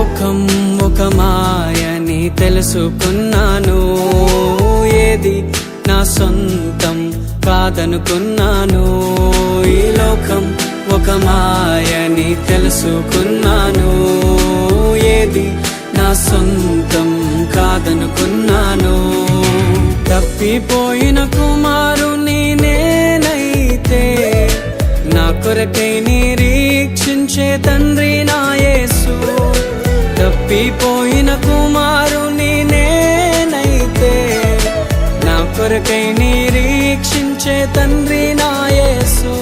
లోకం ఒక మాయని తెలుసుకున్నాను, ఏది నా సొంతం కాదనుకున్నాను. ఈ లోకం ఒక మాయని తెలుసుకున్నాను, ఏది నా సొంతం కాదనుకున్నాను. తప్పిపోయిన కుమారుని నేనైతే, నా కొరకై నిరీక్షించే తండ్రి నా యేసు. తప్పిపోయిన కుమారుని నేనైతే, నా కొరకై నిరీక్షించే తండ్రి నా యేసు.